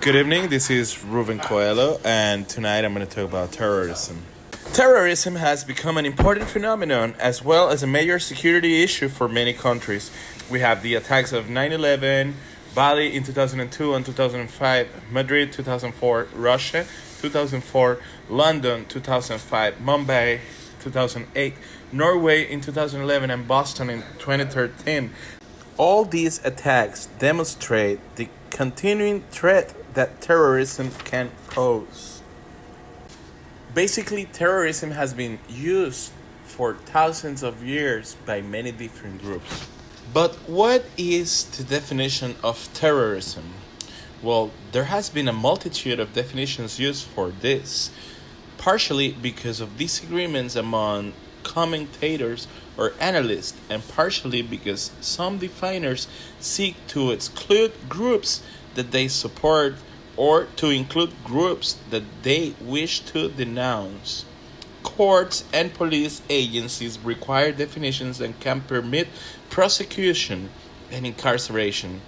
Good evening, this is Ruben Coelho, and tonight I'm going to talk about terrorism. Terrorism has become an important phenomenon as well as a major security issue for many countries. We have the attacks of 9/11, Bali in 2002 and 2005, Madrid 2004, Russia 2004, London 2005, Mumbai 2008, Norway in 2011, and Boston in 2013. All these attacks demonstrate the continuing threat that terrorism can pose. Basically, terrorism has been used for thousands of years by many different groups. But what is the definition of terrorism? Well, there has been a multitude of definitions used for this, partially because of disagreements among commentators or analysts, and partially because some definers seek to exclude groups that they support or to include groups that they wish to denounce. Courts and police agencies require definitions that can permit prosecution and incarceration.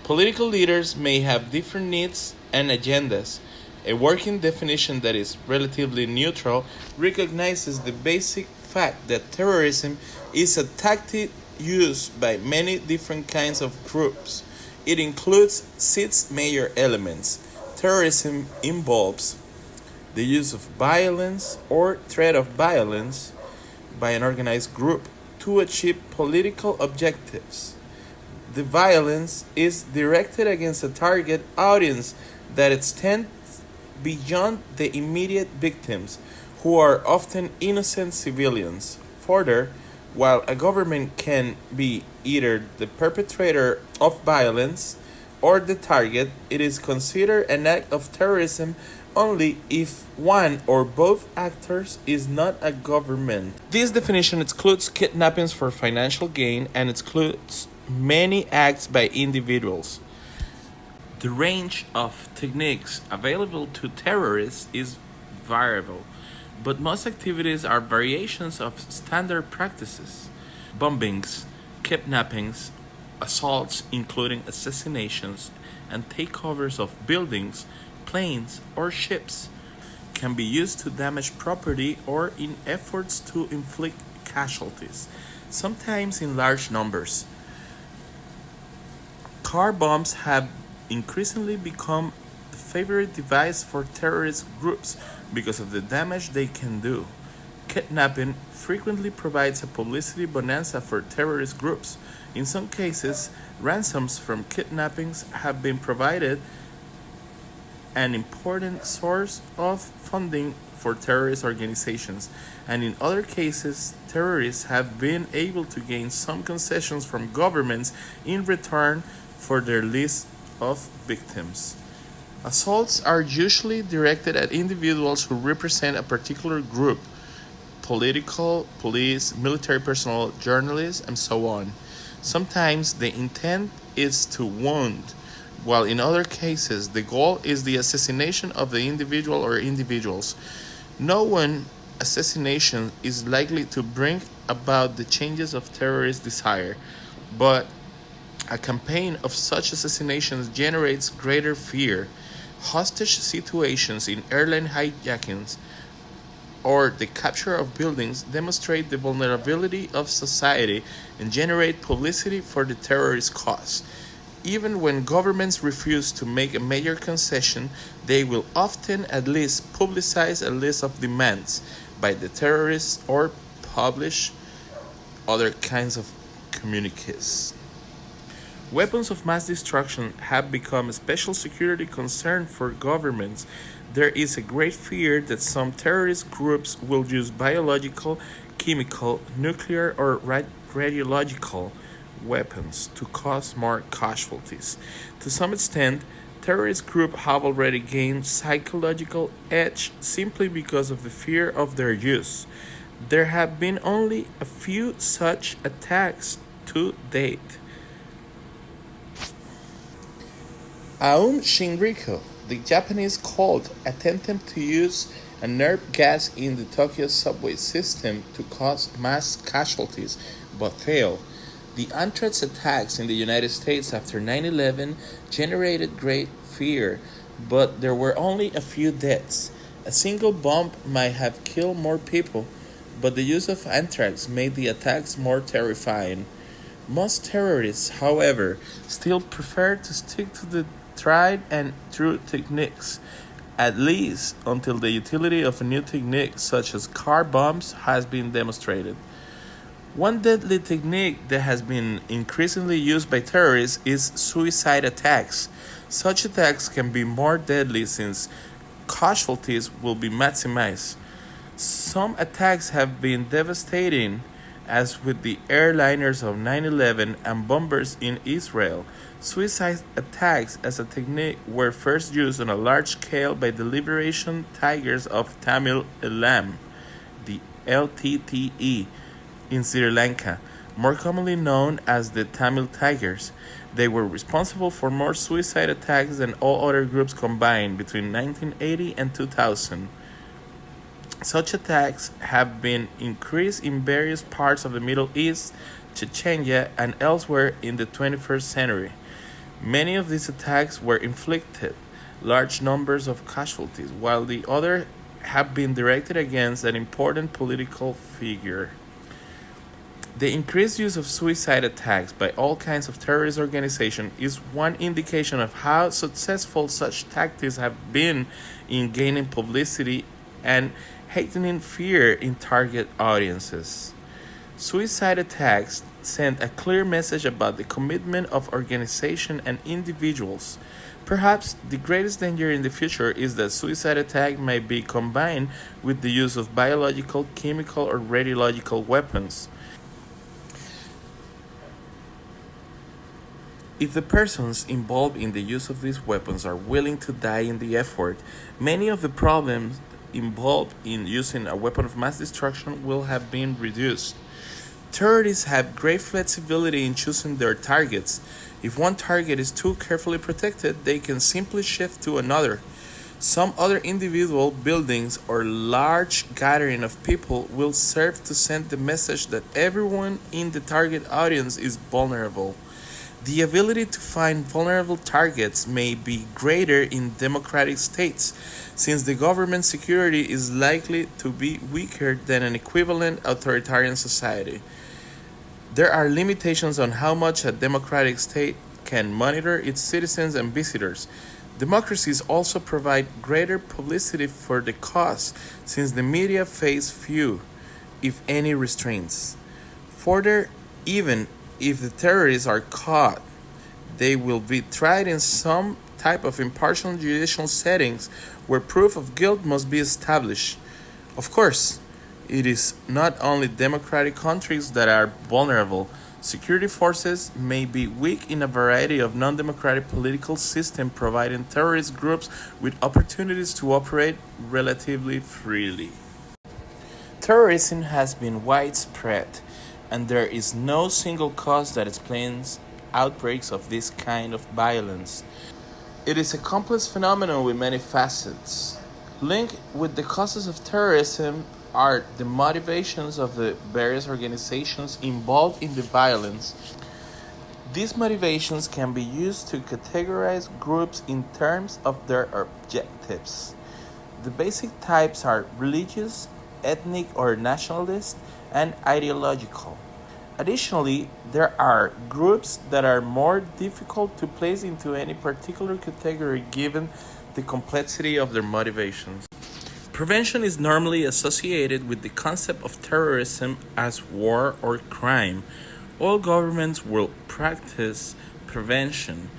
Political leaders may have different needs and agendas. A working definition that is relatively neutral recognizes the basic fact that terrorism is a tactic used by many different kinds of groups. It includes 6 major elements. Terrorism involves the use of violence or threat of violence by an organized group to achieve political objectives. The violence is directed against a target audience that extends beyond the immediate victims, who are often innocent civilians. Further, while a government can be either the perpetrator of violence or the target, it is considered an act of terrorism only if one or both actors is not a government. This definition excludes kidnappings for financial gain and excludes many acts by individuals. The range of techniques available to terrorists is variable, but most activities are variations of standard practices. Bombings, kidnappings, assaults including assassinations, and takeovers of buildings, planes, or ships can be used to damage property or in efforts to inflict casualties, sometimes in large numbers. Car bombs have increasingly become the favorite device for terrorist groups because of the damage they can do. Kidnapping frequently provides a publicity bonanza for terrorist groups. In some cases, ransoms from kidnappings have been provided an important source of funding for terrorist organizations, and in other cases, terrorists have been able to gain some concessions from governments in return for their list of victims. Assaults are usually directed at individuals who represent a particular group: political, police, military personnel, journalists, and so on. Sometimes the intent is to wound, while in other cases the goal is the assassination of the individual or individuals. No one assassination is likely to bring about the changes of terrorists desire, but a campaign of such assassinations generates greater fear. Hostage situations in airline hijackings or the capture of buildings demonstrate the vulnerability of society and generate publicity for the terrorist cause. Even when governments refuse to make a major concession, they will often at least publicize a list of demands by the terrorists or publish other kinds of communiques. Weapons of mass destruction have become a special security concern for governments. There is a great fear that some terrorist groups will use biological, chemical, nuclear, or radiological weapons to cause more casualties. To some extent, terrorist groups have already gained psychological edge simply because of the fear of their use. There have been only a few such attacks to date. Aum Shinrikyo, the Japanese cult, attempted to use a nerve gas in the Tokyo subway system to cause mass casualties, but failed. The anthrax attacks in the United States after 9/11 generated great fear. but there were only a few deaths. A single bomb might have killed more people, but the use of anthrax made the attacks more terrifying. Most terrorists, however, still prefer to stick to the tried and true techniques, at least until the utility of a new technique such as car bombs has been demonstrated. One deadly technique that has been increasingly used by terrorists is suicide attacks. Such attacks can be more deadly since casualties will be maximized. Some attacks have been devastating, as with the airliners of 9/11 and bombers in Israel. Suicide attacks as a technique were first used on a large scale by the Liberation Tigers of Tamil Eelam, the LTTE, in Sri Lanka, more commonly known as the Tamil Tigers. They were responsible for more suicide attacks than all other groups combined between 1980 and 2000. Such attacks have been increased in various parts of the Middle East, Chechnya, and elsewhere in the 21st century. Many of these attacks were inflicted large numbers of casualties, while the others have been directed against an important political figure. The increased use of suicide attacks by all kinds of terrorist organizations is one indication of how successful such tactics have been in gaining publicity and heightening fear in target audiences. Suicide attacks send a clear message about the commitment of organizations and individuals. Perhaps the greatest danger in the future is that suicide attack may be combined with the use of biological, chemical, or radiological weapons. If the persons involved in the use of these weapons are willing to die in the effort, many of the problems involved in using a weapon of mass destruction will have been reduced. Terrorists have great flexibility in choosing their targets. If one target is too carefully protected, they can simply shift to another. Some other individual, buildings, or large gathering of people will serve to send the message that everyone in the target audience is vulnerable. The ability to find vulnerable targets may be greater in democratic states, since the government security is likely to be weaker than an equivalent authoritarian society. There are limitations on how much a democratic state can monitor its citizens and visitors. Democracies also provide greater publicity for the cause, since the media face few, if any, restraints. Further, even if the terrorists are caught, they will be tried in some type of impartial judicial settings where proof of guilt must be established. Of course, it is not only democratic countries that are vulnerable. Security forces may be weak in a variety of non-democratic political systems, providing terrorist groups with opportunities to operate relatively freely. Terrorism has been widespread, and there is no single cause that explains outbreaks of this kind of violence. It is a complex phenomenon with many facets. Linked with the causes of terrorism are the motivations of the various organizations involved in the violence. These motivations can be used to categorize groups in terms of their objectives. The basic types are religious, ethnic or nationalist, and ideological. Additionally, there are groups that are more difficult to place into any particular category given the complexity of their motivations. Prevention is normally associated with the concept of terrorism as war or crime. All governments will practice prevention,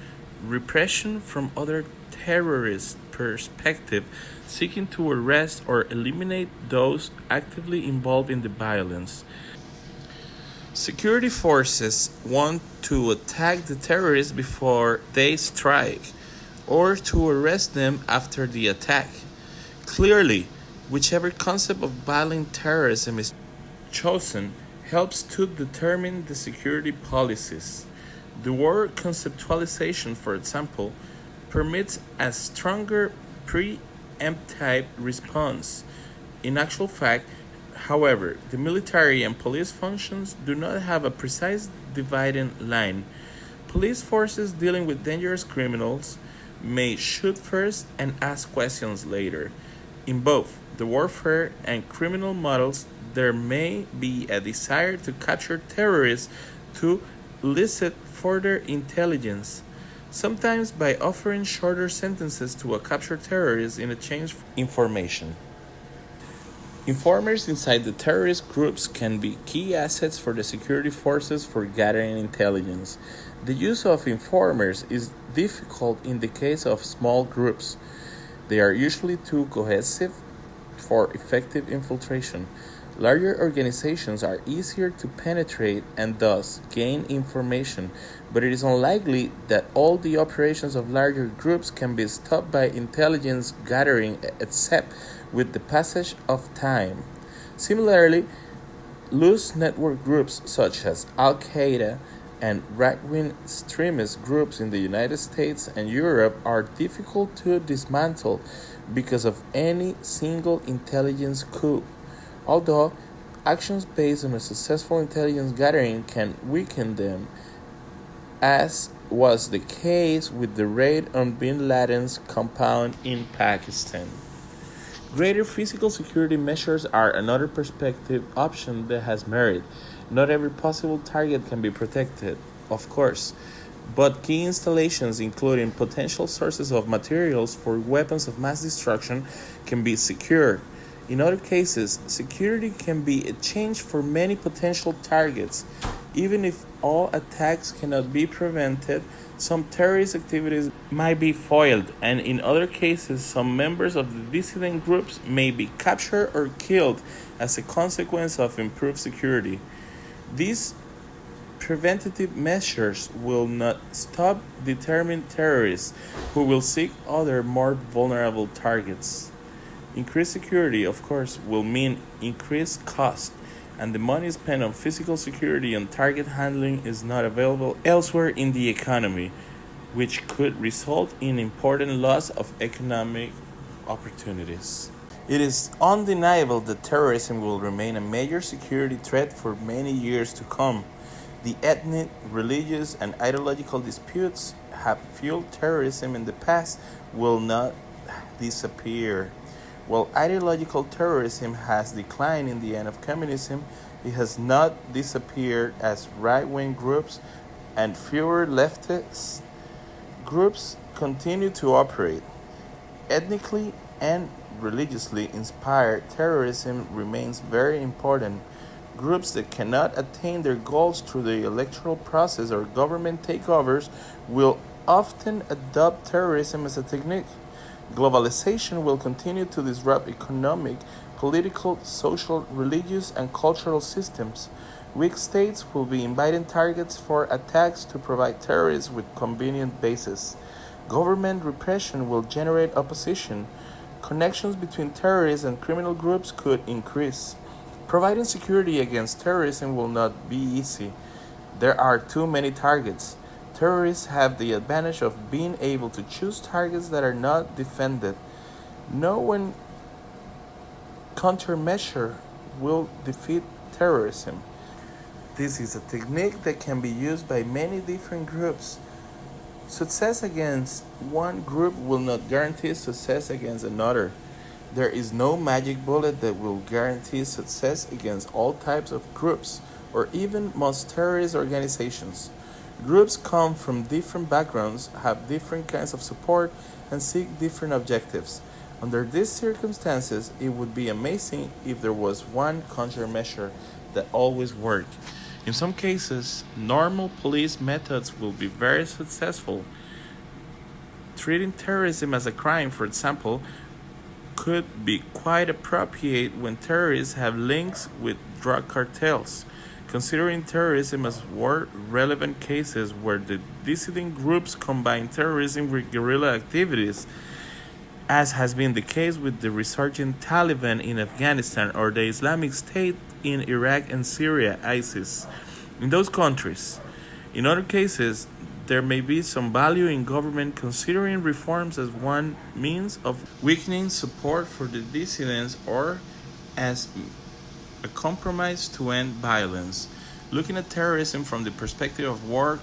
repression from other terrorist perspective, seeking to arrest or eliminate those actively involved in the violence. Security forces want to attack the terrorists before they strike, or to arrest them after the attack. Clearly, whichever concept of violent terrorism is chosen helps to determine the security policies. The word conceptualization, for example, permits a stronger preemptive response. In actual fact, however, the military and police functions do not have a precise dividing line. Police forces dealing with dangerous criminals, may shoot first and ask questions later. In both the warfare and criminal models, there may be a desire to capture terrorists to elicit further intelligence, sometimes by offering shorter sentences to a captured terrorist in exchange for information. Informers inside the terrorist groups can be key assets for the security forces for gathering intelligence. The use of informers is difficult in the case of small groups. They are usually too cohesive for effective infiltration. Larger organizations are easier to penetrate and thus gain information, but it is unlikely that all the operations of larger groups can be stopped by intelligence gathering except with the passage of time. Similarly, loose network groups such as Al-Qaeda and right-wing extremist groups in the United States and Europe are difficult to dismantle because of any single intelligence coup. Although actions based on a successful intelligence gathering can weaken them, as was the case with the raid on bin Laden's compound in Pakistan. Greater physical security measures are another perspective option that has merit. Not every possible target can be protected, of course, but key installations, including potential sources of materials for weapons of mass destruction, can be secured. In other cases, security can be exchanged for many potential targets. Even if all attacks cannot be prevented, some terrorist activities might be foiled, and in other cases, some members of the dissident groups may be captured or killed as a consequence of improved security. These preventative measures will not stop determined terrorists who will seek other more vulnerable targets. Increased security, of course, will mean increased cost, and the money spent on physical security and target handling is not available elsewhere in the economy, which could result in important loss of economic opportunities. It is undeniable that terrorism will remain a major security threat for many years to come. The ethnic, religious, and ideological disputes have fueled terrorism in the past will not disappear. While ideological terrorism has declined in the end of communism, it has not disappeared as right-wing groups and fewer leftist groups continue to operate. Ethnically and religiously inspired terrorism remains very important. Groups that cannot attain their goals through the electoral process or government takeovers will often adopt terrorism as a technique. Globalization will continue to disrupt economic, political, social, religious, and cultural systems. Weak states will be inviting targets for attacks to provide terrorists with convenient bases. Government repression will generate opposition. Connections between terrorists and criminal groups could increase. Providing security against terrorism will not be easy. There are too many targets. Terrorists have the advantage of being able to choose targets that are not defended. No one countermeasure will defeat terrorism. This is a technique that can be used by many different groups. Success against one group will not guarantee success against another. There is no magic bullet that will guarantee success against all types of groups or even most terrorist organizations. Groups come from different backgrounds, have different kinds of support, and seek different objectives. Under these circumstances, it would be amazing if there was one countermeasure that always worked. In some cases, normal police methods will be very successful. Treating terrorism as a crime, for example, could be quite appropriate when terrorists have links with drug cartels. Considering terrorism as war-relevant cases where the dissident groups combine terrorism with guerrilla activities, as has been the case with the resurgent Taliban in Afghanistan or the Islamic State in Iraq and Syria, ISIS, in those countries. In other cases, there may be some value in government considering reforms as one means of weakening support for the dissidents or as a compromise to end violence. Looking at terrorism from the perspective of war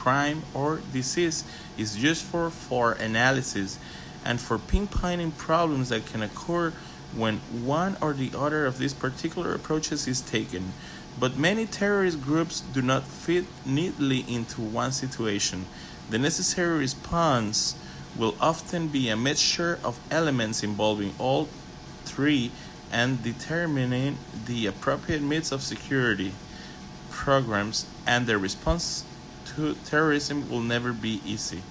crime or disease is useful for analysis and for pinpointing problems that can occur when one or the other of these particular approaches is taken. But many terrorist groups do not fit neatly into one situation. The necessary response will often be a mixture of elements involving all three and determining the appropriate means of security programs, and the response to terrorism will never be easy.